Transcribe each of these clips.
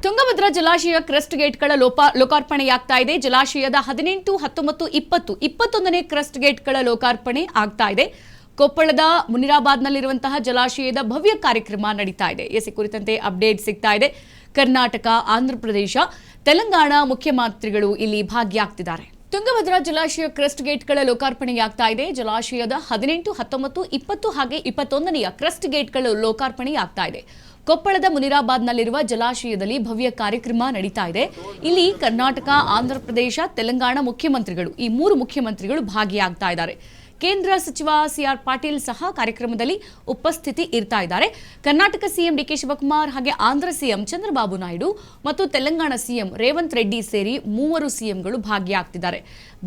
ತುಂಗಭದ್ರಾ ಜಲಾಶಯ ಕ್ರಸ್ಟ್ ಗೇಟ್ಗಳ ಲೋಕಾರ್ಪಣೆಯಾಗ್ತಾ ಇದೆ. ಜಲಾಶಯದ 18, 19, 20, 21ನೇ ಕ್ರಸ್ಟ್ ಗೇಟ್ಗಳ ಲೋಕಾರ್ಪಣೆ ಆಗ್ತಾ ಇದೆ. ಕೊಪ್ಪಳದ ಮುನಿರಾಬಾದ್ನಲ್ಲಿರುವಂತಹ ಜಲಾಶಯದ ಭವ್ಯ ಕಾರ್ಯಕ್ರಮ ನಡೀತಾ ಇದೆ. ಈ ಕುರಿತಂತೆ ಅಪ್ಡೇಟ್ ಸಿಗ್ತಾ ಇದೆ. ಕರ್ನಾಟಕ, ಆಂಧ್ರಪ್ರದೇಶ, ತೆಲಂಗಾಣ ಮುಖ್ಯಮಂತ್ರಿಗಳು ಇಲ್ಲಿ ಭಾಗಿಯಾಗ್ತಿದ್ದಾರೆ. ತುಂಗಭದ್ರಾ ಜಲಾಶಯ ಕ್ರಸ್ಟ್ ಗೇಟ್ಗಳ ಲೋಕಾರ್ಪಣೆಯಾಗ್ತಾ ಇದೆ. ಜಲಾಶಯದ 18, 19, 20 ಹಾಗೆ 21ನೆಯ ಕ್ರಸ್ಟ್ ಗೇಟ್ಗಳು ಲೋಕಾರ್ಪಣೆಯಾಗ್ತಾ ಇದೆ. ಕೊಪ್ಪಳದ ಮುನಿರಾಬಾದ್ನಲ್ಲಿರುವ ಜಲಾಶಯದಲ್ಲಿ ಭವ್ಯ ಕಾರ್ಯಕ್ರಮ ನಡೀತಾ ಇದೆ. ಇಲ್ಲಿ ಕರ್ನಾಟಕ, ಆಂಧ್ರಪ್ರದೇಶ, ತೆಲಂಗಾಣ ಮುಖ್ಯಮಂತ್ರಿಗಳು ಈ 3 ಮುಖ್ಯಮಂತ್ರಿಗಳು ಭಾಗಿಯಾಗ್ತಾ ಇದ್ದಾರೆ. ಕೇಂದ್ರ ಸಚಿವ ಸಿಆರ್ ಪಾಟೀಲ್ ಸಹ ಕಾರ್ಯಕ್ರಮದಲ್ಲಿ ಉಪಸ್ಥಿತಿ ಇರ್ತಾ ಇದ್ದಾರೆ. ಕರ್ನಾಟಕ ಸಿಎಂ ಡಿಕೆ ಶಿವಕುಮಾರ್ ಹಾಗೆ ಆಂಧ್ರ ಸಿಎಂ ಚಂದ್ರಬಾಬು ನಾಯ್ಡು ಮತ್ತು ತೆಲಂಗಾಣ ಸಿಎಂ ರೇವಂತ್ ರೆಡ್ಡಿ ಸೇರಿ 3 ಸಿಎಂಗಳು ಭಾಗಿಯಾಗ್ತಿದ್ದಾರೆ.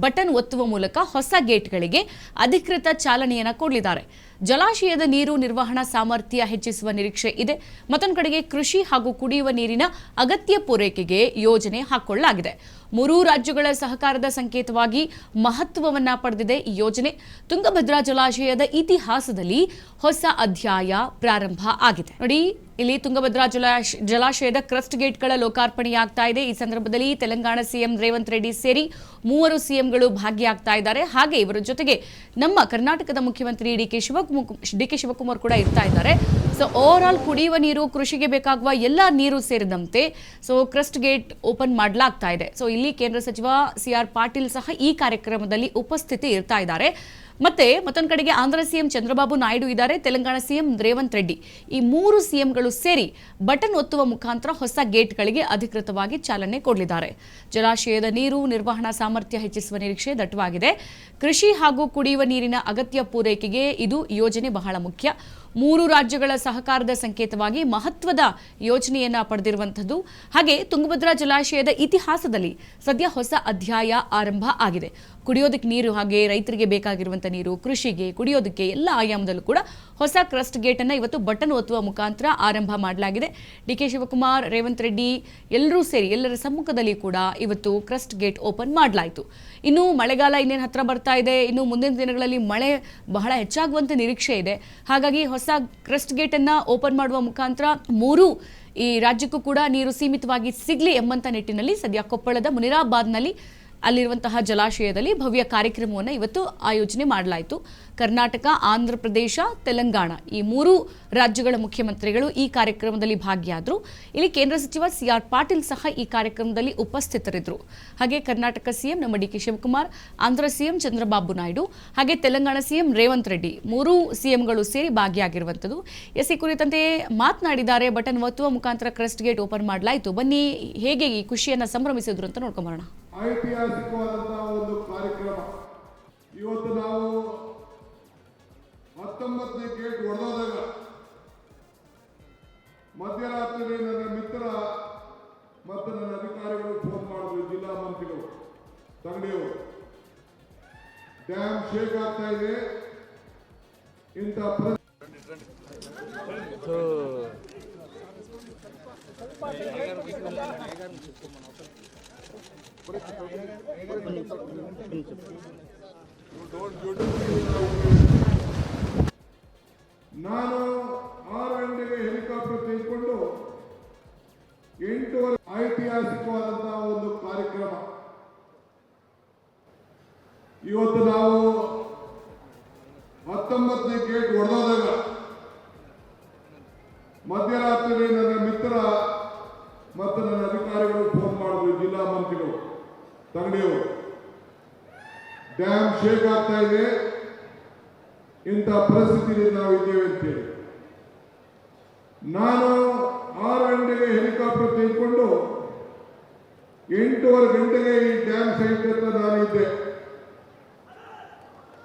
ಬಟನ್ ಒತ್ತುವ ಮೂಲಕ ಹೊಸ ಗೇಟ್ಗಳಿಗೆ ಅಧಿಕೃತ ಚಾಲನೆಯನ್ನು ಕೊಡಲಿದ್ದಾರೆ. ಜಲಾಶಯದ ನೀರು ನಿರ್ವಹಣಾ ಸಾಮರ್ಥ್ಯ ಹೆಚ್ಚಿಸುವ ನಿರೀಕ್ಷೆ ಇದೆ. ಮತ್ತೊಂದು ಕಡೆಗೆ ಕೃಷಿ ಹಾಗೂ ಕುಡಿಯುವ ನೀರಿನ ಅಗತ್ಯ ಪೂರೈಕೆಗೆ ಯೋಜನೆ ಹಾಕೊಳ್ಳಲಾಗಿದೆ. 3 ರಾಜ್ಯಗಳ ಸಹಕಾರದ ಸಂಕೇತವಾಗಿ ಮಹತ್ವವನ್ನ ಪಡೆದಿದೆ ಈ ಯೋಜನೆ. ತುಂಗಭದ್ರಾ ಜಲಾಶಯದ ಇತಿಹಾಸದಲ್ಲಿ ಹೊಸ ಅಧ್ಯಾಯ ಪ್ರಾರಂಭ ಆಗಿದೆ. ನೋಡಿ, ಇಲ್ಲಿ ತುಂಗಭದ್ರಾ ಜಲಾಶಯದ ಕ್ರಸ್ಟ್ ಗೇಟ್ಗಳ ಲೋಕಾರ್ಪಣೆಯಾಗ್ತಾ ಇದೆ. ಈ ಸಂದರ್ಭದಲ್ಲಿ ತೆಲಂಗಾಣ ಸಿಎಂ ರೇವಂತ್ ರೆಡ್ಡಿ ಸೇರಿ 3 ಸಿಎಂಗಳು ಭಾಗಿಯಾಗ್ತಾ ಇದ್ದಾರೆ. ಹಾಗೆ ಇವರ ಜೊತೆಗೆ ನಮ್ಮ ಕರ್ನಾಟಕದ ಮುಖ್ಯಮಂತ್ರಿ ಡಿಕೆ ಶಿವಕುಮಾರ್ ಕೂಡ ಇರ್ತಾ ಇದ್ದಾರೆ. ಸೊ ಓವರ್ ಆಲ್ ಕುಡಿಯುವ ನೀರು, ಕೃಷಿಗೆ ಬೇಕಾಗುವ ಎಲ್ಲ ನೀರು ಸೇರಿದಂತೆ ಕ್ರಸ್ಟ್ ಗೇಟ್ ಓಪನ್ ಮಾಡಲಾಗ್ತಾ ಇದೆ. ಸೊ ಇಲ್ಲಿ ಕೇಂದ್ರ ಸಚಿವ ಸಿಆರ್ ಪಾಟೀಲ್ ಸಹ ಈ ಕಾರ್ಯಕ್ರಮದಲ್ಲಿ ಉಪಸ್ಥಿತಿ ಇರ್ತಾ ಇದ್ದಾರೆ. ಮತ್ತೊಂದು ಕಡೆಗೆ ಆಂಧ್ರ ಸಿಎಂ ಚಂದ್ರಬಾಬು ನಾಯ್ಡು ಇದ್ದಾರೆ, ತೆಲಂಗಾಣ ಸಿಎಂ ರೇವಂತ್ ರೆಡ್ಡಿ. ಈ 3 ಸಿಎಂಗಳು ಸೇರಿ ಬಟನ್ ಒತ್ತುವ ಮುಖಾಂತರ ಹೊಸ ಗೇಟ್ಗಳಿಗೆ ಅಧಿಕೃತವಾಗಿ ಚಾಲನೆ ಕೊಡಲಿದ್ದಾರೆ. ಜಲಾಶಯದ ನೀರು ನಿರ್ವಹಣಾ ಸಾಮರ್ಥ್ಯ ಹೆಚ್ಚಿಸುವ ನಿರೀಕ್ಷೆ ದಟ್ಟವಾಗಿದೆ. ಕೃಷಿ ಹಾಗೂ ಕುಡಿಯುವ ನೀರಿನ ಅಗತ್ಯ ಪೂರೈಕೆಗೆ ಇದು ಯೋಜನೆ ಬಹಳ ಮುಖ್ಯ. 3 ರಾಜ್ಯಗಳ ಸಹಕಾರದ ಸಂಕೇತವಾಗಿ ಮಹತ್ವದ ಯೋಜನೆಯನ್ನ ಪಡೆದಿರುವಂತದ್ದು. ಹಾಗೆ ತುಂಗಭದ್ರಾ ಜಲಾಶಯದ ಇತಿಹಾಸದಲ್ಲಿ ಸದ್ಯ ಹೊಸ ಅಧ್ಯಾಯ ಆರಂಭ ಆಗಿದೆ. ಕುಡಿಯೋದಕ್ಕೆ ನೀರು ಹಾಗೆ ರೈತರಿಗೆ ಬೇಕಾಗಿರುವಂತಹ ನೀರು, ಕೃಷಿಗೆ, ಕುಡಿಯೋದಕ್ಕೆ ಎಲ್ಲ ಆಯಾಮದಲ್ಲೂ ಕೂಡ ಹೊಸ ಕ್ರಸ್ಟ್ ಗೇಟ್ ಅನ್ನು ಇವತ್ತು ಬಟನ್ ಒತ್ತುವ ಮುಖಾಂತರ ಆರಂಭ ಮಾಡಲಾಗಿದೆ. ಡಿಕೆ ಶಿವಕುಮಾರ್, ರೇವಂತ್ ರೆಡ್ಡಿ ಎಲ್ಲರೂ ಸೇರಿ ಎಲ್ಲರ ಸಮ್ಮುಖದಲ್ಲಿ ಕೂಡ ಇವತ್ತು ಕ್ರಸ್ಟ್ ಗೇಟ್ ಓಪನ್ ಮಾಡಲಾಯಿತು. ಇನ್ನು ಮಳೆಗಾಲ ಇನ್ನೇನು ಹತ್ರ ಬರ್ತಾ ಇದೆ. ಇನ್ನು ಮುಂದಿನ ದಿನಗಳಲ್ಲಿ ಮಳೆ ಬಹಳ ಹೆಚ್ಚಾಗುವಂತ ನಿರೀಕ್ಷೆ ಇದೆ. ಹಾಗಾಗಿ ಹೊಸ ಕ್ರಸ್ಟ್ ಗೇಟ್ ಅನ್ನ ಓಪನ್ ಮಾಡುವ ಮುಖಾಂತರ 3 ಈ ರಾಜ್ಯಕ್ಕೂ ಕೂಡ ನೀರು ಸೀಮಿತವಾಗಿ ಸಿಗಲಿ ಎಂಬಂತ ನಿಟ್ಟಿನಲ್ಲಿ ಸದ್ಯ ಕೊಪ್ಪಳದ ಮುನಿರಾಬಾದ್ನಲ್ಲಿ ಅಲ್ಲಿರುವಂತಹ ಜಲಾಶಯದಲ್ಲಿ ಭವ್ಯ ಕಾರ್ಯಕ್ರಮವನ್ನು ಇವತ್ತು ಆಯೋಜನೆ ಮಾಡಲಾಯಿತು. ಕರ್ನಾಟಕ, ಆಂಧ್ರಪ್ರದೇಶ, ತೆಲಂಗಾಣ ಈ 3 ರಾಜ್ಯಗಳ ಮುಖ್ಯಮಂತ್ರಿಗಳು ಈ ಕಾರ್ಯಕ್ರಮದಲ್ಲಿ ಭಾಗಿಯಾದರು. ಇಲ್ಲಿ ಕೇಂದ್ರ ಸಚಿವ ಸಿಆರ್ ಪಾಟೀಲ್ ಸಹ ಈ ಕಾರ್ಯಕ್ರಮದಲ್ಲಿ ಉಪಸ್ಥಿತರಿದ್ದರು. ಹಾಗೆ ಕರ್ನಾಟಕ ಸಿಎಂ ನಮ್ಮ ಡಿಕೆ ಶಿವಕುಮಾರ್, ಆಂಧ್ರ ಸಿಎಂ ಚಂದ್ರಬಾಬು ನಾಯ್ಡು ಹಾಗೆ ತೆಲಂಗಾಣ ಸಿಎಂ ರೇವಂತ್ ರೆಡ್ಡಿ 3 ಸಿಎಂಗಳು ಸೇರಿ ಭಾಗಿಯಾಗಿರುವಂಥದ್ದು. ಈ ಕುರಿತಂತೆ ಮಾತನಾಡಿದ್ದಾರೆ. ಬಟನ್ ಒತ್ತುವ ಮುಖಾಂತರ ಕ್ರಸ್ಟ್ ಗೇಟ್ ಓಪನ್ ಮಾಡಲಾಯಿತು. ಬನ್ನಿ, ಹೇಗೆ ಈ ಖುಷಿಯನ್ನ ಸಂಭ್ರಮಿಸಿದ್ರು ಅಂತ ನೋಡ್ಕೊಂಬರೋಣ. ಐತಿಹಾಸಿಕವಾದಂತಹ ಒಂದು ಕಾರ್ಯಕ್ರಮ. ಇವತ್ತು ನಾವು 19ನೇ ಗೇಟ್ ಹೊಡೆದಾಗ ಮಧ್ಯರಾತ್ರಿ ನನ್ನ ಮಿತ್ರ ಮತ್ತು ನನ್ನ ಅಧಿಕಾರಿಗಳು ಫೋನ್ ಮಾಡಿದ್ರು, ಜಿಲ್ಲಾ ಮಂತ್ರಿಗಳು, ತಂಗಡಿಯವರು, ಡ್ಯಾಮ್ ಶೇಕ್ ಆಗ್ತಾ ಇದೆ, ಇಂಥ ನಾನು 6 ಗಂಟೆಗೆ ಹೆಲಿಕಾಪ್ಟರ್ ತೆಗೆದುಕೊಂಡು 8 ಐತಿಹಾಸಿಕವಾದಂತಹ ಒಂದು ಕಾರ್ಯಕ್ರಮ. ಇವತ್ತು ನಾವು 19ನೇ ಗೇಟ್ ಹೊಡೆದಾಗ ಮಧ್ಯರಾತ್ರಿ ನನ್ನ ಮಿತ್ರ ಮತ್ತು ನನ್ನ ಅಧಿಕಾರಿಗಳು ಫೋನ್ ಮಾಡಿದ್ರು, ಜಿಲ್ಲಾ ಮಂತ್ರಿಗಳು, ತಂಗಡಿಯವರು, ಡ್ಯಾಮ್ ಶೇಕ್ ಆಗ್ತಾ ಇದೆ, ಇಂಥ ಪರಿಸ್ಥಿತಿಯಲ್ಲಿ ನಾವು ಇದ್ದೇವೆ ಅಂತೇಳಿ. ನಾನು 6 ಗಂಟೆಗೆ ಹೆಲಿಕಾಪ್ಟರ್ ತೆಗೆದುಕೊಂಡು 8:15 ಗಂಟೆಗೆ ಈ ಡ್ಯಾಮ್ ಸೈಟ್ ಹತ್ರ ನಾನಿದ್ದೆ.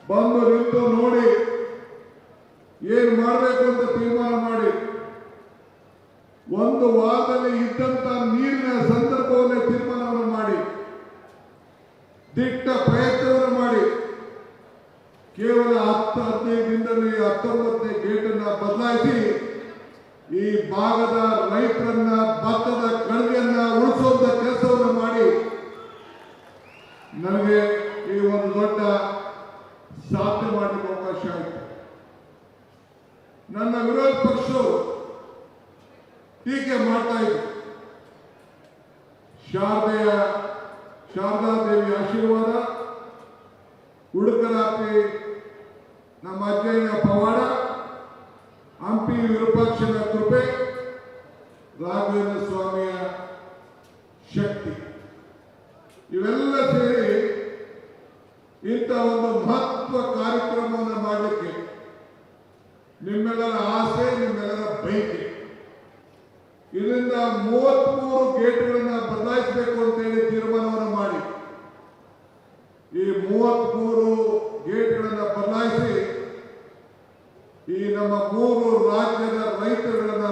ಬಂದು ನಿಂತು ನೋಡಿ ಏನ್ ಮಾಡಬೇಕು ಅಂತ ತೀರ್ಮಾನ ಮಾಡಿ 1 ವಾರದಲ್ಲಿ ಇದ್ದಂತ ನೀರಿನ ಸಂದರ್ಭವನ್ನೇ ತೀರ್ಮಾನವನ್ನು ಮಾಡಿ ದಿಟ್ಟ ಪ್ರಯತ್ನವನ್ನು ಮಾಡಿ ಕೇವಲ 10-15 ದಿನದಲ್ಲಿ 19ನೇ ಗೇಟ್ ಅನ್ನ ಬದಲಾಯಿಸಿ ಈ ಭಾಗದ ರೈತರನ್ನ, ಭತ್ತದ ಕಣಿವೆಯನ್ನ ಉಳಿಸುವಂತ ಕೆಲಸವನ್ನು ಮಾಡಿ ನನಗೆ ಈ ಒಂದು ದೊಡ್ಡ ಸಾಧನೆ ಮಾಡಲಿಕ್ಕೆ ಅವಕಾಶ ಆಯಿತು. ನನ್ನ ವಿರೋಧ ಪಕ್ಷವು ಟೀಕೆ ಮಾಡ್ತಾ ಇದ್ರು. ಶಾರದಾದೇವಿ ಆಶೀರ್ವಾದ, ಉಡುಕರಾತ್ರಿ ನಮ್ಮ ಅಜ್ಜಯ್ಯನ ಪವಾಡ, ಹಂಪಿ ವಿರೂಪಾಕ್ಷನ ಕೃಪೆ, ರಾಘವೇಂದ್ರ ಸ್ವಾಮಿಯ ಶಕ್ತಿ ಇವೆಲ್ಲ ಸೇರಿ ಇಂಥ ಒಂದು ಮಹತ್ವ ಕಾರ್ಯಕ್ರಮವನ್ನು ಮಾಡಲಿಕ್ಕೆ ನಿಮ್ಮೆಲ್ಲರ ಆಸೆ, ನಿಮ್ಮೆಲ್ಲರ ಬಯಕೆ. ಇದರಿಂದ 33 ಗೇಟ್ಗಳನ್ನು ಬದಲಾಯಿಸಬೇಕು ಅಂತ ಹೇಳಿ ತೀರ್ಮಾನವನ್ನು ಮಾಡಿ ಈ 33 ಗೇಟ್ಗಳನ್ನು ಬದಲಾಯಿಸಿ ಈ ನಮ್ಮ 3 ರಾಜ್ಯದ ರೈತರುಗಳನ್ನ